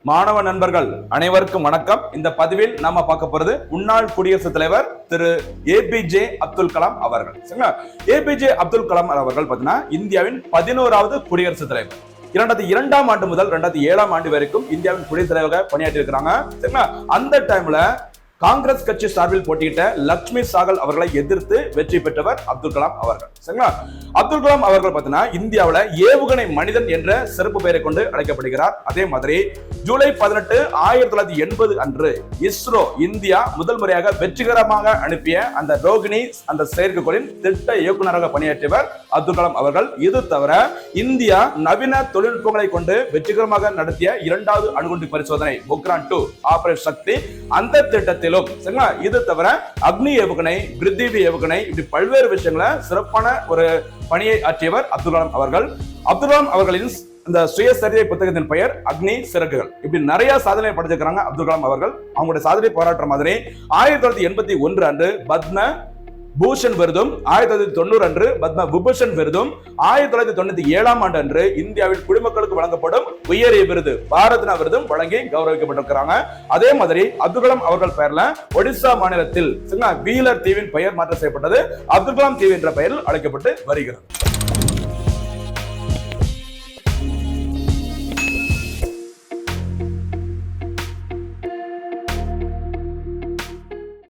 மாணவ நண்பர்கள் அனைவருக்கும் வணக்கம். இந்த பதிவில் நாம பார்க்க போறது முன்னாள் குடியரசுத் தலைவர் திரு ஏபிஜே அப்துல் கலாம் அவர்கள். ஏபிஜே அப்துல் கலாம் அவர்கள் பாத்தீங்கன்னா இந்தியாவின் 11வது குடியரசுத் தலைவர். 2002ஆம் ஆண்டு முதல் 2007ஆம் ஆண்டு வரைக்கும் இந்தியாவின் குடியரசுத் தலைவராக பணியாற்றி இருக்கிறாங்க. அந்த டைம்ல காங்கிரஸ் கட்சி சார்பில் போட்டியிட்ட லட்சுமி சாகல் அவர்களை எதிர்த்து வெற்றி பெற்றவர் அப்துல் கலாம் அவர்கள். சரிங்களா? அப்துல் கலாம் அவர்கள் பார்த்தீங்கன்னா இந்தியாவில் ஏவுகணை மனிதன் என்ற சிறப்பு பெயரை கொண்டு அழைக்கப்படுகிறார். அதே மாதிரி ஜூலை 18, 1980 அன்று இஸ்ரோ இந்தியா முதல் முறையாக வெற்றிகரமாக அனுப்பிய அந்த ரோகிணி அந்த செயற்கைக்கோளின் திட்ட இயக்குநராக பணியாற்றியவர் அப்துல் கலாம் அவர்கள். இது தவிர இந்தியா நவீன தொழில்நுட்பங்களை கொண்டு வெற்றிகரமாக நடத்திய 2வது அணுகுண்டு பரிசோதனை பொக்ரான் 2 ஆபரேஷன் சக்தி அந்த திட்டத்தில் இது தவிர அக்னி ஏவுகணை, பிருத்திவி ஏவுகணை, இப்படி பல்வேறு விஷயங்களை சிறப்பான ஒரு பணியை ஆற்றியவர் அப்துல் கலாம் அவர்கள். அப்துல் கலாம் அவர்களின் இந்த சுயசரிதை புத்தகத்தின் பெயர் அக்னி சிறகுகள். இப்படி நிறைய சாதனை படைச்சிருக்கிறாங்க அப்துல் கலாம் அவர்கள். அவங்களுடைய சாதனை போராட்ட மாதிரி 1981 அன்று பத்ம பூஷன் விருதும், 1990 அன்று பத்ம விபூஷன் விருதும், 1997ஆம் ஆண்டு அன்று இந்தியாவில் குடிமக்களுக்கு வழங்கப்படும் உயரிய விருது பாரத்னா விருதும் வழங்கி கௌரவிக்கப்பட்டிருக்கிறாங்க. அதே மாதிரி அப்துல் கலாம் அவர்கள் பெயர்ல ஒடிசா மாநிலத்தில் வீலர் தீவின் பெயர் மாற்றம் செய்யப்பட்டது. அப்துல் கலாம் தீவு என்ற பெயரில் அழைக்கப்பட்டு வருகிறது.